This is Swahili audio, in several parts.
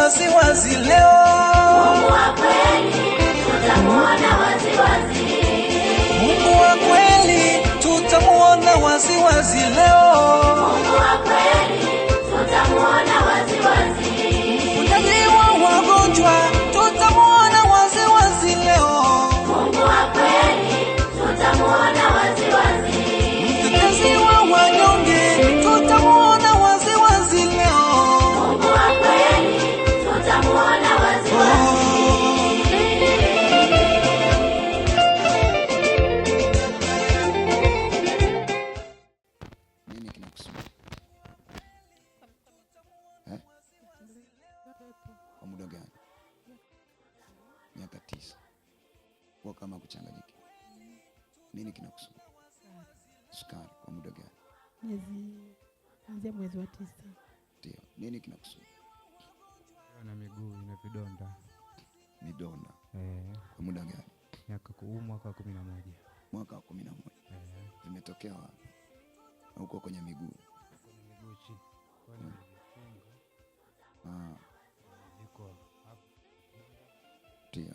wazi wazi leo. Mungu wa kweli tutamuona wazi wazi. Mungu wa kweli tutamuona wazi wazi leo. Mungu wa kweli tutamuona wazi wazi. Mponyaji wa wagonjwa tutamuona wazi wazi leo. Mungu wa kweli tutamuona wazi wazi. Mtetezi wa wanyonge tutamuona wazi wazi leo. Mungu wa kweli tutamuona wazi wazi. Nini kinakusumbua? Kwa muda gani? Miaka 9. Kwa kama kuchanganyika. Nini kinakusumbua? Sukari. Kwa muda gani? Kuanzia mwezi wa 9. Ndio. Nini kinakusumbua? Na miguu ina vidonda. Midonda. Kwa muda gani? Mwaka wa 11. Mwaka wa 11. Vimetokea wapi? Huko kwenye miguu. Kwenye miguu chini. Kwani vifungo. Viko hapo. Ndio.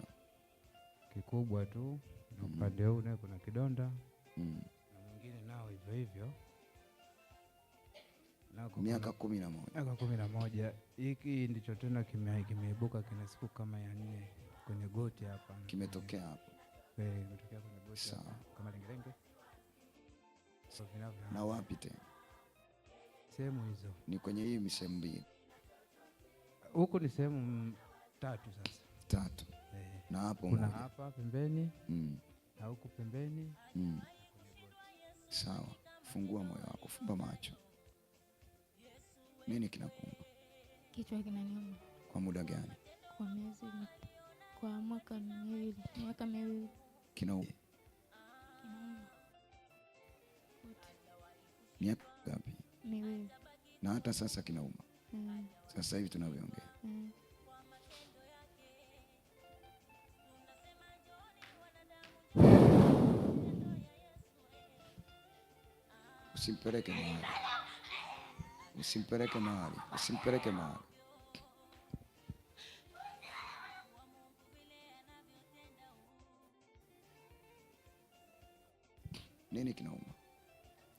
Kikubwa tu na upande huu naye kuna kidonda. Na mwingine nao hivyo hivyo. Miaka 11. Miaka 11. Hiki ndicho tena kimeibuka kina siku kama ya 4 kwenye goti hapa. Kimetokea hapo. Kimetokea kwenye goti hapa kama lengelenge. Na wapi tena? Sehemu hizo. Ni kwenye hii misemo mbili. Huko ni sehemu 3 sasa. 3. Na hapo kuna hapa pembeni. Na huko pembeni. Sawa. Fungua moyo wako, fumba macho. Nini kinakuuma? Kichwa kinaniuma. Kwa muda gani? Kwa miezi, kwa mwaka miwili. Miaka miwili. Kinauma. Miaka ngapi? Miwili. Na hata sasa kinauma. Sasa hivi tunavyoongea. Usimpeleke mahali. Usimpeleke mahali. Usimpeleke mahali. Nini kinauma?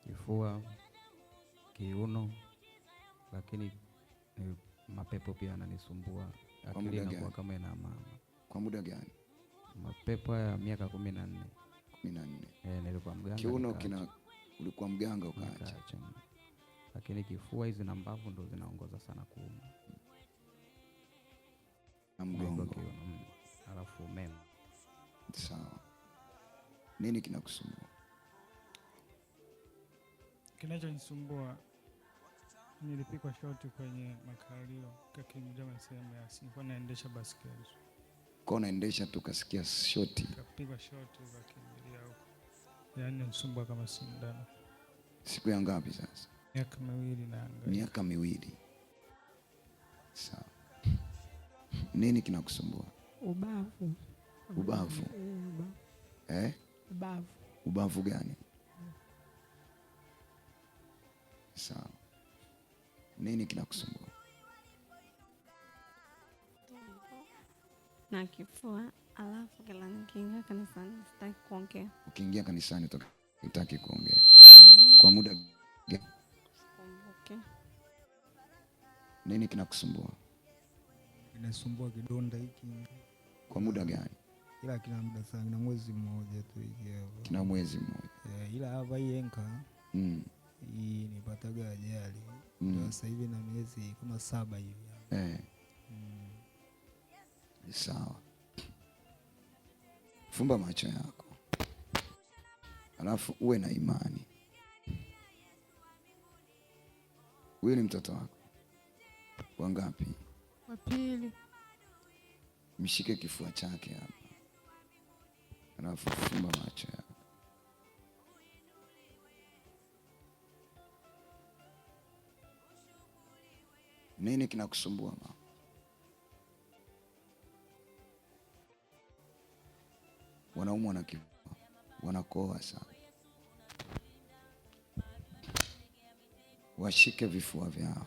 Kifua, kiuno, lakini mapepo pia yananisumbua. Akili inakuwa kama ina mama. Kwa muda gani? Mapepo ya miaka 14. 14. Nilikuwa mganga. Kiuno ulikuwa mganga ukaacha. Lakini kifua hizi na mbavu ndo zinaongoza sana kuuma. Na mgongo. Alafu meno. Sawa. Nini kinakusumbua? Kinachonisumbua, nilipikwa shoti kwenye makalio kakimjama sehemu ya asili. Kwa naendesha basikeli. Kwa unaendesha tu kasikia shoti. Kapigwa shoti kakimbilia huko. Yaani nisumbua kama sindano. Siku ya ngapi sasa? Miaka 2 na angalia. Miaka 2. Sawa. Nini kinakusumbua? Ubavu. Ubavu. Ubavu. Ubavu gani? Sawa. Nini kinakusumbua? Na kifua, alafu kila nikiingia kanisani sitaki kuongea. Ukiingia kanisani utaki kuongea. Kwa muda gani? Sikumbuki. Nini kinakusumbua? Kinasumbua kidonda hiki. Kwa muda gani? Ila kina muda sana, kina mwezi mmoja tu hiki hapo. Kina mwezi mmoja. Ila hapa hii enka. Hii nipataga ajali. Sasa hivi na miezi kama 7 hivi. Sawa. Fumba macho yako. Alafu uwe na imani. Huyu ni mtoto wako? Wangapi? Wa pili. Mshike kifua chake hapa. Alafu fumba macho yako. Nini kinakusumbua mama? Wanaumwa na kifua, wanakohoa sana. Washike vifua vyao.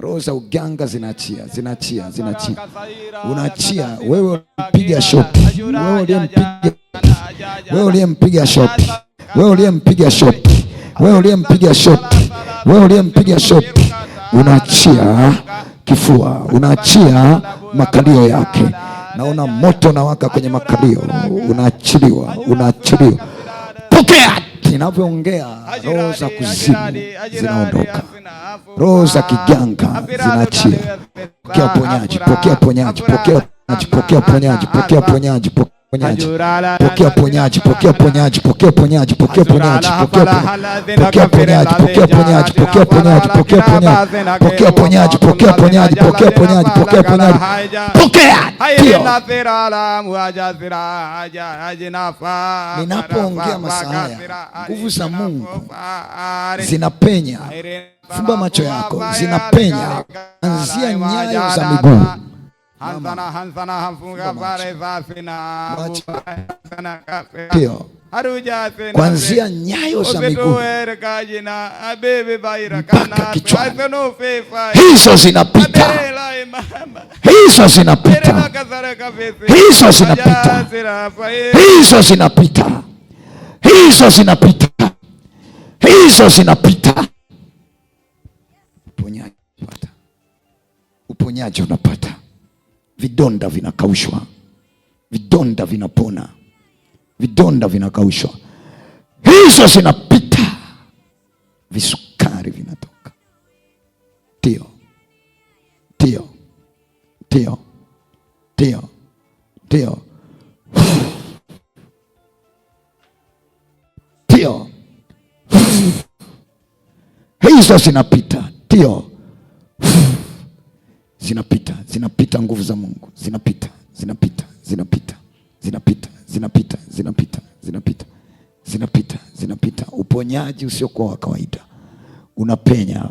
Roho za uganga zinaachia. Unaachia wewe ulipiga shoti. Wewe uliyempiga shoti. Unaachia kifua, unaachia makalio yake. Naona moto unawaka kwenye makalio. Unaachiliwa. Pokea. Ninavyoongea roho za kuzimu zinaondoka. Roho za kiganga zinaachia. Pokea uponyaji. Pokea uponyaji. Ninapoongea masaa haya, nguvu za Mungu zinapenya. Fumba macho yako, zinapenya anzia nyayo za miguu. Kuanzia nyayo za miguu mpaka kichwani. Hizo zinapita. Uponyaji unapata. Vidonda vinakaushwa. Vidonda vinapona. Vidonda vinakaushwa. Hizo zinapita. Visukari vinatoka. Tio. Hizo zinapita. Zinapita nguvu za Mungu. Zinapita. Uponyaji usiokuwa wa kawaida unapenya.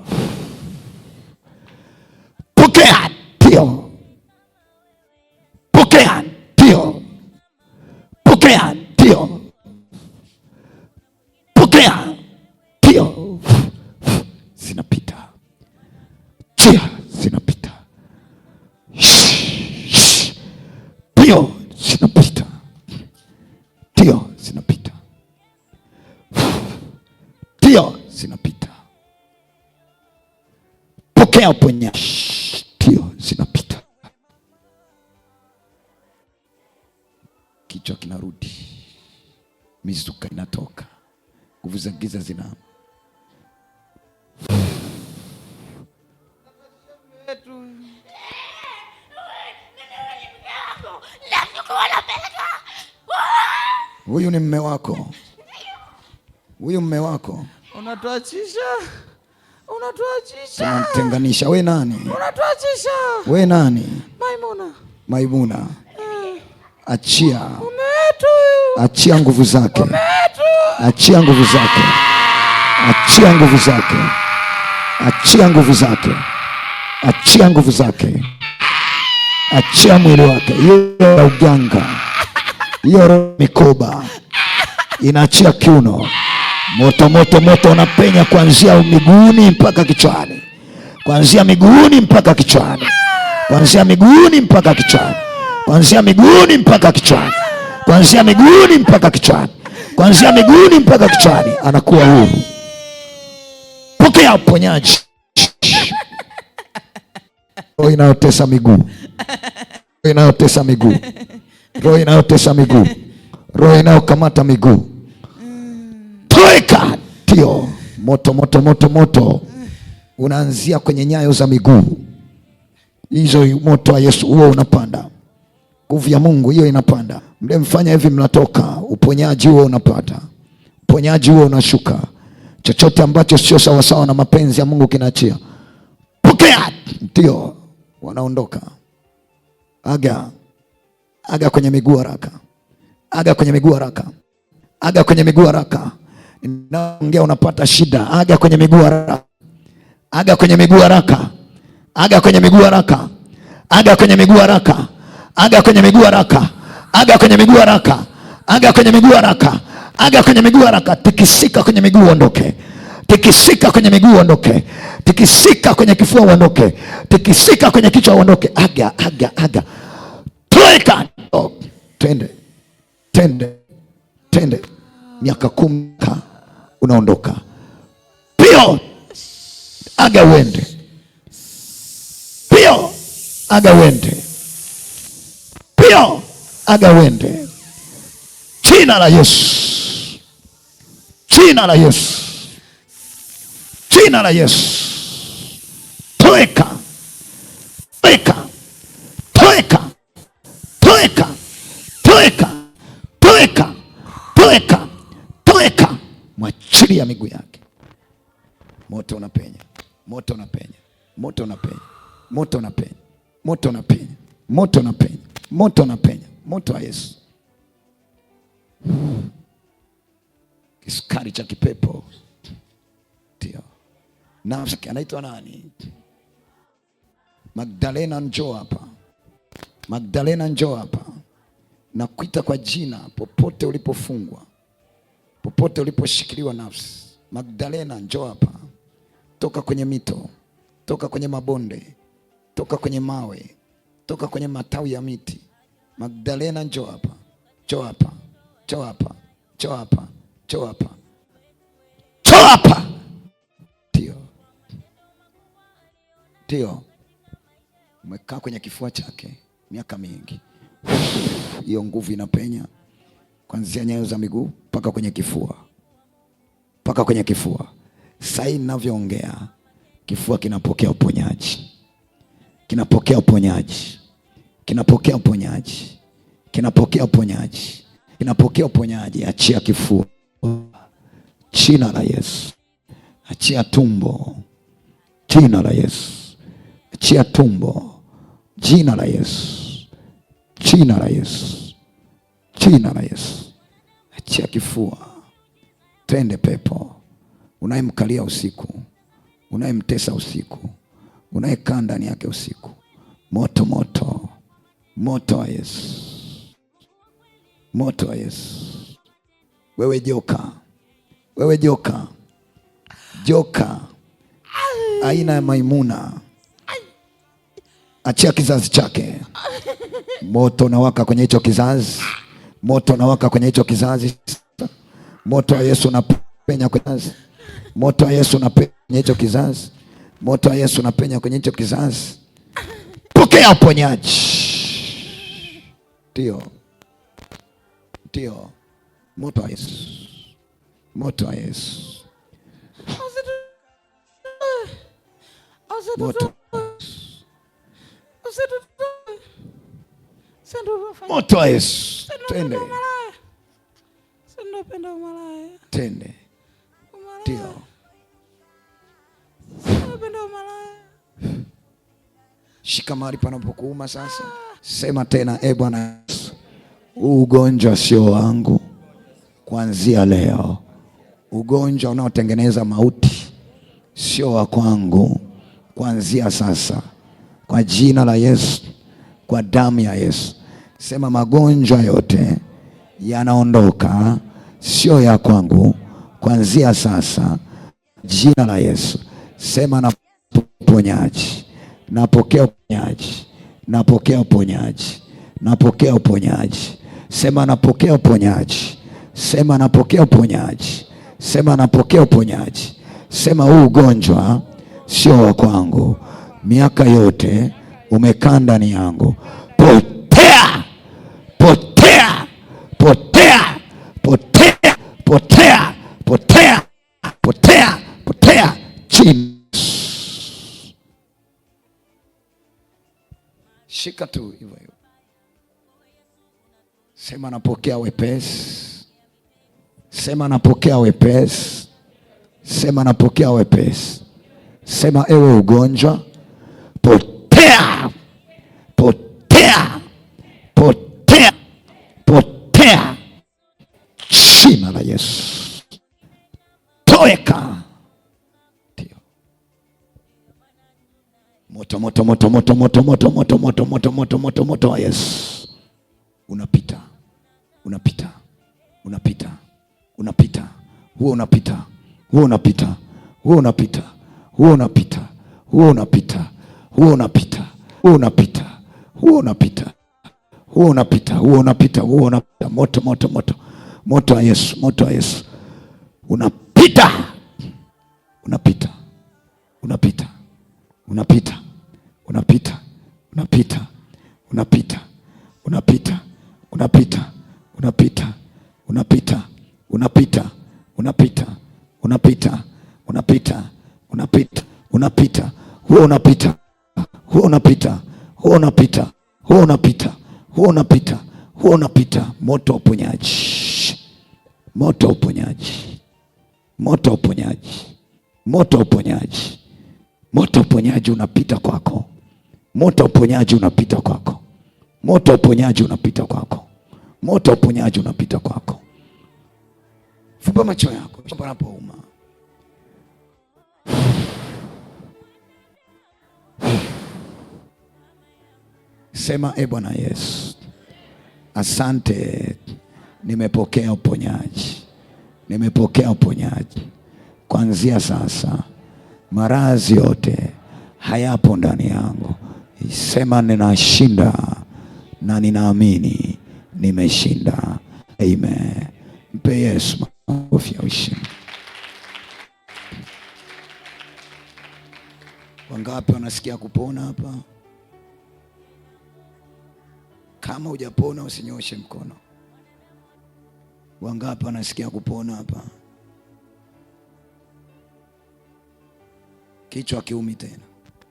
Pokea. Zinapita. Pokea uponyaji. Zinapita. Kichwa kinarudi. Mizuka inatoka. Nguvu za giza zina. Huyu ni mume wako. Unatuachisha. Unamtenganisha. We nani? Unatuachisha. We nani? Maimuna. Achia. Achia nguvu zake. Achia mwili wake. Hiyo ya uganga. Hiyo mikoba. Inaachia kiuno. Moto unapenya kuanzia miguuni mpaka kichwani. Kuanzia miguuni mpaka kichwani. Anakuwa huru. Pokea uponyaji. Roho inayotesa miguu. Roho inayokamata miguu. Toeka. Tio. Moto. Unaanzia kwenye nyayo za miguu. Hizo moto wa Yesu huo unapanda. Nguvu ya Mungu hiyo inapanda. Mfanya hivi mnatoka. Uponyaji huo unapata. Uponyaji huo unashuka. Chochote ambacho sio sawa na mapenzi ya Mungu kinaachia. Pokea. Ndio wanaondoka. Aga kwenye miguu haraka. Ninaongea unapata shida. Aga kwenye miguu haraka. Tikisika kwenye miguu ondoke. Tikisika kwenye kifua uondoke. Tikisika kwenye kichwa uondoke. Aga, aga, aga. Toeka. Tende. Tende. Tende. Miaka 10 unaondoka. Pio. Aga uende. Pio. Aga uende. Pio. Aga uende. Jina la Yesu. Jina la Yesu. Jina la Yesu. Toeka. Toeka. Toeka. Toeka. Toeka. Toeka. Toeka. Toeka. Mwachilia miguu yake. Moto unapenya. Moto unapenya. Moto unapenya. Moto unapenya. Moto unapenya. Moto unapenya. Moto unapenya. Moto wa Yesu. Kisukari cha kipepo. Ndio. Nafsi anaitwa nani? Magdalena, njoo hapa. Magdalena, njoo hapa. Nakuita kwa jina popote ulipofungwa. Popote uliposhikiliwa nafsi. Magdalena, njoo hapa. Toka kwenye mito. Toka kwenye mabonde. Toka kwenye mawe. Toka kwenye matawi ya miti. Magdalena, njoo hapa. Njoo hapa. Njoo hapa. Njoo hapa. Njoo hapa. Njoo hapa. Ndio. Ndio. Umekaa kwenye kifua chake miaka mingi. Hiyo nguvu inapenya kuanzia nyayo za miguu mpaka kwenye kifua. Mpaka kwenye kifua. Sasa ninavyoongea kifua kinapokea uponyaji. Kinapokea uponyaji. Kinapokea uponyaji. Kinapokea uponyaji. Kinapokea uponyaji. Achia kifua. Jina la Yesu. Achia tumbo. Jina la Yesu. Achia tumbo. Jina la Yesu. Jina la Yesu. Jina la Yesu. Achia kifua. Tende pepo. Unayemkalia usiku. Unayemtesa usiku. Unayekaa ndani yake usiku. Moto, moto. Moto wa Yesu. Moto wa Yesu. Wewe joka. Wewe joka. Joka. Aina ya Maimuna. Achia kizazi chake. Moto unawaka kwenye hicho kizazi. Moto unawaka kwenye hicho kizazi. Moto wa Yesu unapenya kwenye kizazi. Moto wa Yesu unapenya kwenye hicho kizazi. Moto wa Yesu unapenya kwenye hicho kizazi. Pokea uponyaji. Ndio. Ndio. Moto wa Yesu. Moto wa Yesu. Moto. Moto wa Yesu. Tende. Tende. Ndio. Shika mahali panapokuuma sasa. Sema tena, e Bwana Yesu, ugonjwa sio wangu kuanzia leo. Ugonjwa unaotengeneza mauti sio wa kwangu kuanzia sasa. Kwa jina la Yesu, kwa damu ya Yesu. Sema magonjwa yote yanaondoka, sio ya kwangu kuanzia sasa. Jina la Yesu. Sema na uponyaji. Napokea uponyaji. Napokea uponyaji. Napokea uponyaji. Sema napokea uponyaji. Sema napokea uponyaji. Sema napokea uponyaji. Sema huu ugonjwa sio wa kwangu. Miaka yote umekaa ndani yangu. Potea. Potea. Potea. Potea. Potea. Potea. Potea. Potea. Chini. Shika tu hivyo hivyo. Sema napokea wepesi. Sema napokea wepesi. Sema napokea wepesi. Sema ewe ugonjwa, potea. Potea. Potea. Potea. Jina la Yesu. Toeka. Ndio. Moto, moto, moto, moto, moto, moto, moto, moto, moto, moto, moto, moto wa Yesu. Unapita. Unapita. Unapita. Unapita. Huo unapita. Huo unapita. Huo unapita. Huo unapita. huo unapita, huo unapita, huo unapita, huo unapita, huo unapita, huo unapita, huo unapita. Moto, moto, moto, moto wa Yesu, moto wa Yesu unapita, unapita, unapita, unapita, unapita, unapita, unapita, unapita, unapita, unapita, unapita, unapita, unapita, unapita, unapita, unapita, unapita, huo unapita, huo unapita, huo unapita, huo unapita, huo unapita, huo unapita. Moto wa uponyaji, moto wa uponyaji, moto wa uponyaji, moto wa uponyaji, moto wa uponyaji unapita kwako, moto wa uponyaji unapita kwako, moto wa uponyaji unapita kwako, moto wa uponyaji unapita kwako. Fumba macho yako panapouma. Sema, e Bwana Yesu, asante, nimepokea uponyaji, nimepokea uponyaji. Kuanzia sasa maradhi yote hayapo ndani yangu. Sema, ninashinda na ninaamini nimeshinda. Amen. Mpe Yesu makofi ya ushindi. Wangapi wanasikia kupona hapa? Kama hujapona usinyoshe mkono. Wangapi wanasikia kupona hapa? Kichwa kiumi tena.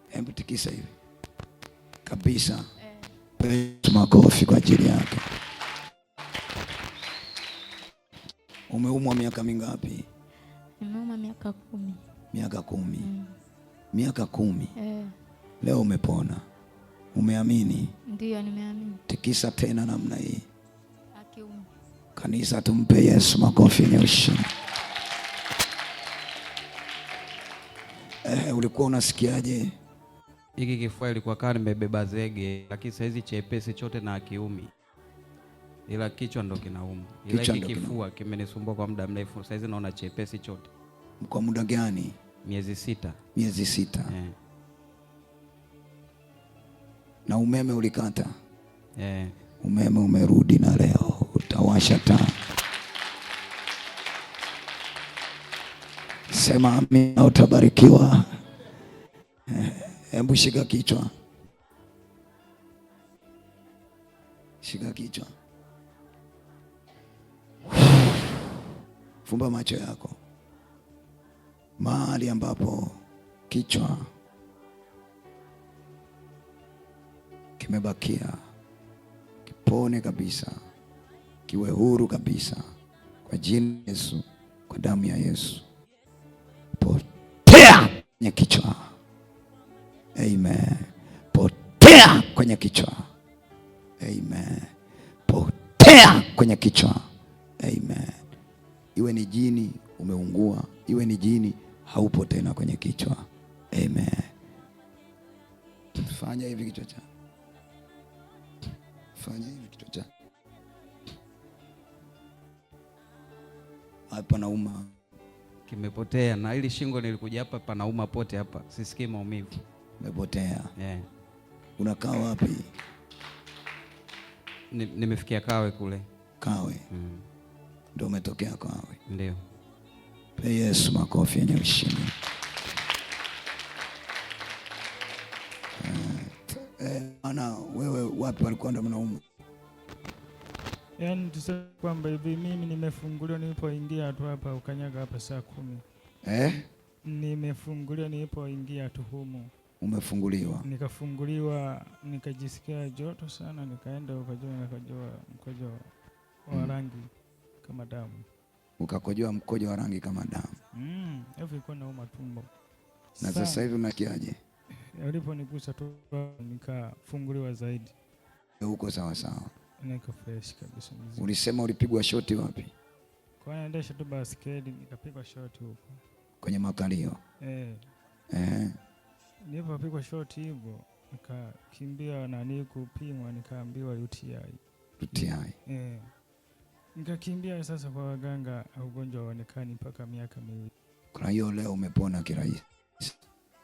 Hebu tikisa hivi kabisa. Makofi kwa ajili yake. Umeumwa miaka mingapi? Nimeumwa miaka 10. Miaka 10. Miaka 10. Leo umepona. Umeamini? Ndio, nimeamini. Tikisa tena namna hii. Akiumi. Kanisa, tumpe Yesu makofi yenye ushindi. Ulikuwa unasikiaje? Hiki kifua ilikuwa kama nimebeba zege, lakini saizi chepesi chote na kiumi. Ila kichwa ndo kinauma. Ila hiki kifua kimenisumbua kwa muda mrefu. Saizi naona chepesi chote. Kwa muda gani? Miezi 6. Miezi 6. Na umeme ulikata? Umeme umerudi na leo utawasha taa. Sema amina, utabarikiwa. Hebu shika kichwa. Shika kichwa. Fumba macho yako. Mahali ambapo kichwa kimebakia kipone kabisa, kiwe huru kabisa kwa jina la Yesu, kwa damu ya Yesu. Potea kwenye kichwa. Amen. Potea kwenye kichwa. Amen. Potea kwenye kichwa. Amen. Iwe ni jini umeungua, iwe ni jini haupo tena kwenye kichwa. Amen. Fanya hivi kichwa cha. Fanya hivi kichwa cha. Hapa nauma. Kimepotea, na ili shingo nilikuja hapa panauma pote hapa. Sisikii maumivu. Umepotea. Unakaa wapi? Nimefikia Kawe kule. Kawe. Ndio umetokea Kawe. Ndio. Pe Yesu makofi yenye ushindi. Ana wewe wapi walikuwa ndo mnauma? Yaani tuseme kwamba hivi mimi nimefunguliwa nilipoingia tu hapa ukanyaga hapa saa 10. Nimefunguliwa nilipoingia tu humu. Umefunguliwa? Nikafunguliwa nikajisikia joto sana, nikaenda nikajoa mkojo wa rangi kama damu. Ukakojoa mkojo wa rangi kama damu? Hivi ilikuwa nauma tumbo. Na sasa hivi unasikiaje? Aliponigusa tu nikafunguliwa zaidi. Uko sawa sawa? Niko fresh kabisa. Ulisema ulipigwa shoti wapi? Kwa naendesha tu basketi nikapigwa shoti huko. Kwenye makalio? Nilipopigwa shoti hivyo nikakimbia nani kupimwa, nikaambiwa UTI. UTI? Nikakimbia sasa kwa waganga, ugonjwa uonekani mpaka miaka 2. Kwa hiyo leo umepona kirahisi?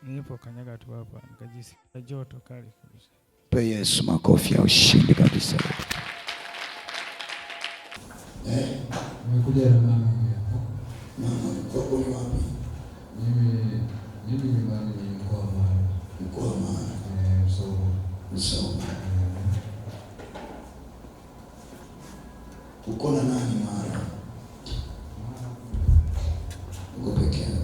nilipokanyaga tu hapa nikajisikia joto kali kabisa. Pe Yesu makofi ya ushindi kabisa. Nimekuja na mama hapa. Mama mko ni wapi? Mimi nyumbani ni mkoa wa Mara. Mkoa wa Mara. Msoma. Uko na nani Mara? Uko peke yako.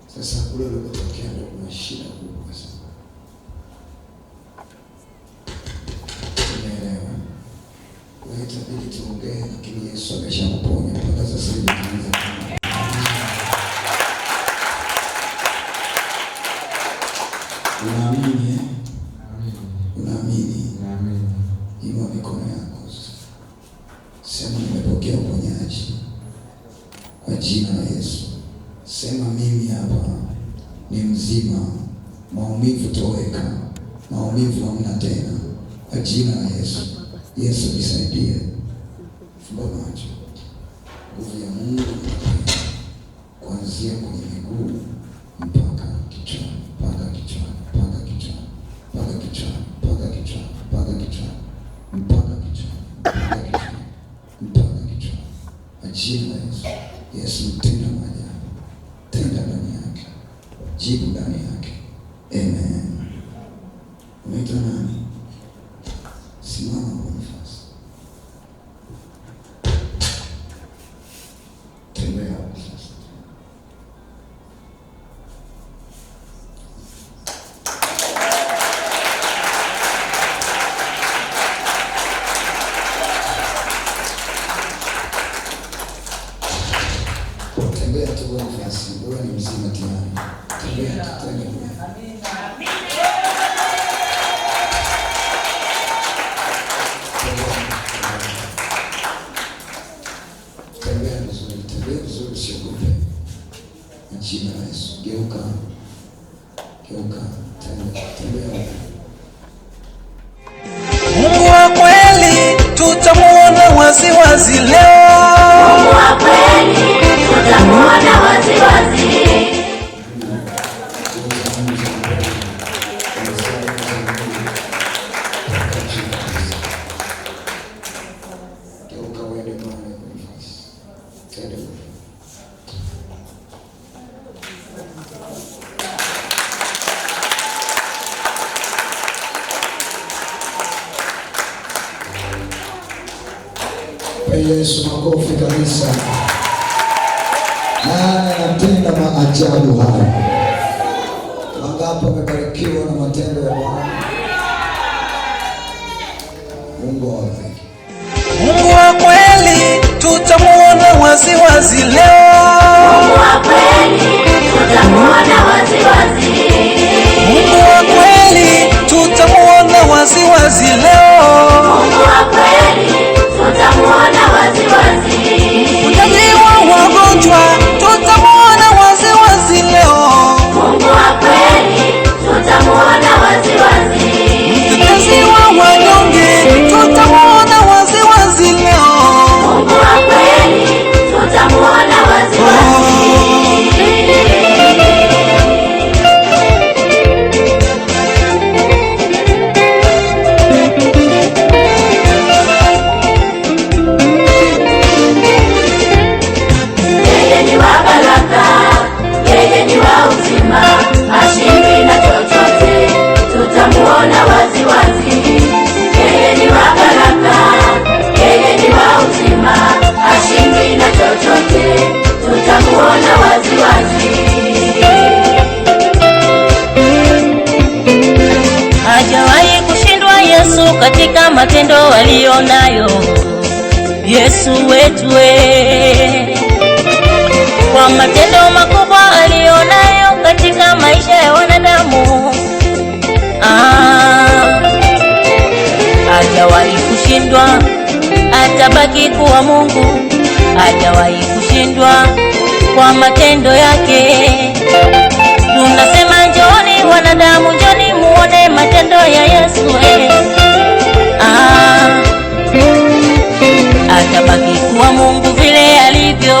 Sasa kule ulikotokea ndio kuna shida kubwa sana. Unaelewa? Kwa hiyo itabidi tuongee, lakini Yesu ameshamponya mpaka sasa hivi tunaanza kuona. Unaamini? Unaamini? Naamini. Inua mikono yako. Sema nimepokea uponyaji kwa jina la Yesu. Sema mimi hapa ni mzima, maumivu toweka, maumivu hamna tena kwa jina la Yesu. Yesu nisaidie. Fumba macho. Nguvu ya Mungu kuanzia kwenye miguu mpaka kichwani, mpaka kichwani, mpaka kichwani, mpaka kichwani, mpaka kichwani, mpaka kichwani, mpaka kichwani, mpaka kichwani, mpaka kichwani. Kwa jina la Yesu. Yesu tenda maajabu. Tenda ndani yake. Jibu ndani yake. Amen. Unaitwa nani? Simama kwa nafasi. Tembea kwa sasa. Tembea tu kwa nafasi. Wewe ni mzima tayari. Tembea, tembea. Tembea vizuri, usiogope. Jina la Yesu. Geuka. Tembea. Mungu wa kweli tutamuona wazi wazi leo. Mungu wa kweli tutamuona wazi wazi. Yesu makofi kabisa. Nani anatenda maajabu haya? Wangapi wamebarikiwa na matendo ya Bwana? Mungu awabariki. Mungu wa kweli tutamuona wazi wazi leo. Mungu wa kweli tutamuona wazi wazi. Mungu wa kweli tutamuona wazi wazi leo. Mungu wa kweli tutamuona wazi wazi. Unabii wa wagonjwa tutamuona wazi wazi leo. Mungu wa kweli tutamuona wazi wazi. Mtetezi wa wanyonge tutamuona wazi wazi leo. Mungu wa kweli tutamuona wazi wazi. Tutamuona wazi wazi. Yeye ni wa baraka, yeye ni wa uzima, hashindwi na chochote. Tutamuona wazi wazi. Hajawahi kushindwa Yesu katika matendo alionayo. Yesu wetu kwa matendo makubwa alionayo katika maisha ya wanadamu. Hajawahi kushindwa, atabaki kuwa Mungu. Hajawahi kushindwa kwa matendo yake. Tunasema njoni wanadamu, njoni muone matendo ya Yesu. Atabaki kuwa Mungu vile alivyo.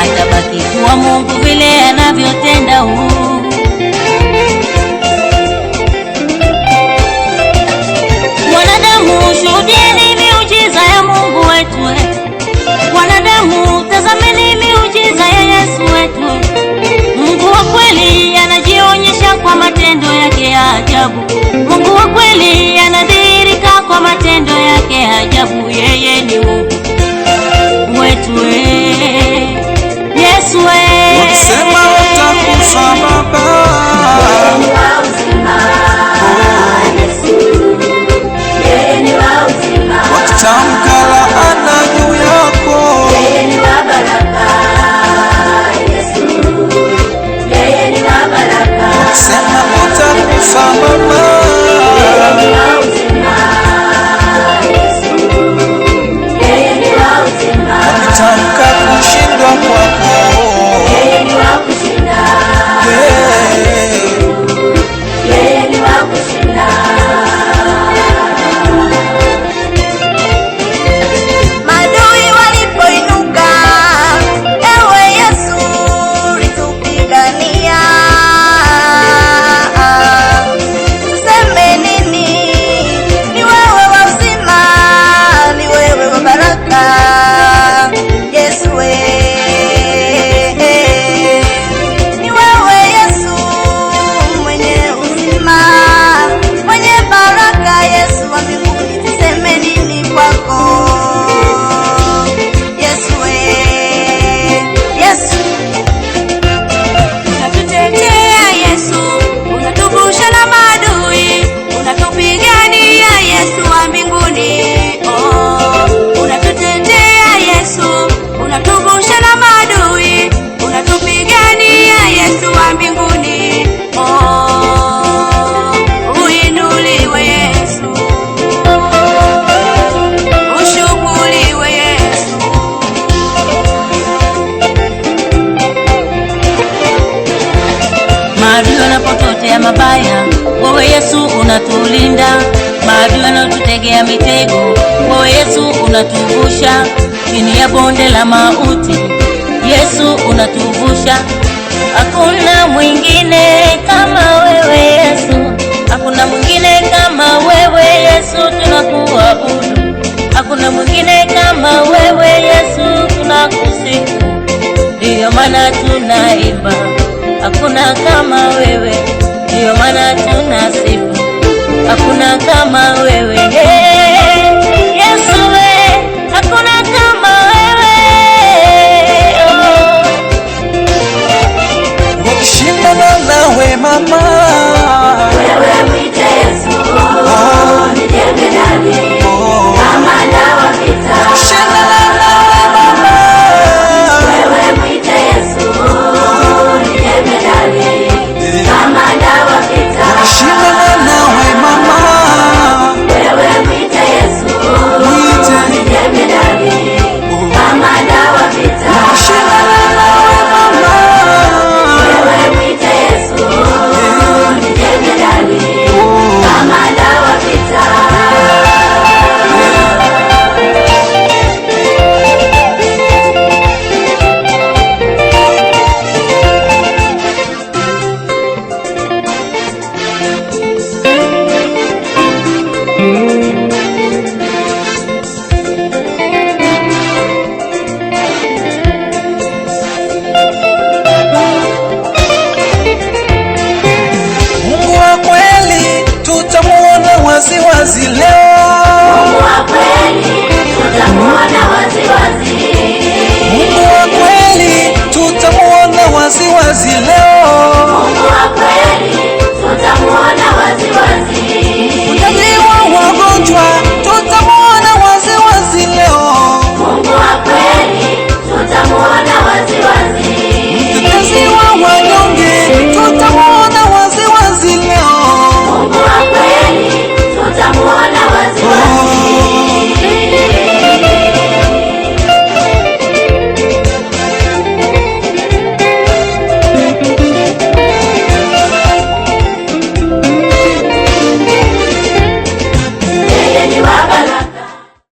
Atabaki atabaki kuwa Mungu vile anavyotenda huu. Wanadamu shuhudieni miujiza ya Mungu wetu. Wanadamu tazameni miujiza ya Yesu wetu. Mungu wa kweli anajionyesha kwa matendo yake ya ajabu. Mungu wa kweli anadhihirika kwa matendo yake ya ajabu. Yeye ni Mungu wetu Yesu Wakisema utakufa baba, yeye ni wa uzima. Yesu, yeye ni wa uzima. wakitamka laana juu yako, Yeye ni wa baraka. Yesu, yeye ni wa baraka. wakisema utakufa baba, Yeye ni wa uzima. Yesu, yeye ni wa uzima. wakitamka kushindwa kwako, Yeye ni wa kushinda. Yeye ni wa kushinda. Maadui walipoinuka, ewe Yesu ulitupigania. Tuseme nini? Ni wewe wa uzima, ni wewe wa baraka. Yesu ni wewe Yesu, mwenye uzima, mwenye baraka. Yesu wa mbinguni, tuseme nini kwako? Yesu Yesu unatutetea, Yesu unatuvusha na maadui, unatupigania Yesu wa mbinguni. Unatutetea Yesu, unatuvusha na maadui, unatupigania Yesu wa mbinguni. Uinuliwe Yesu, ushukuriwe Yesu. Maadui wanapototea mabaya, wewe Yesu unatulinda. Maadui wanaotutegea mitego, wewe Yesu unatuvusha. Chini ya bonde la mauti, Yesu unatuvusha. Hakuna mwingine kama wewe Yesu, hakuna mwingine kama wewe Yesu, tunakuabudu. Hakuna mwingine kama wewe Yesu, tunakusifu. Ndiyo maana tunaimba, hakuna kama wewe. Ndiyo maana tunasifu, hakuna kama wewe Yesu hakuna kama wewe. wakishindana nawe mama, Wewe mwite Yesu, ni jemedari, kamanda wa vita. wakishindana nawe mama, Wewe mwite Yesu, ni jemedari, kamanda wa vita. wakishindana nawe mama, Wewe mwite Yesu, ni jemedari, kamanda wa vita. wakishindana nawe mama, Wewe mwite Yesu, ni jemedari, kamanda wa vita. Mungu wa kweli tutamuona waziwazi leo.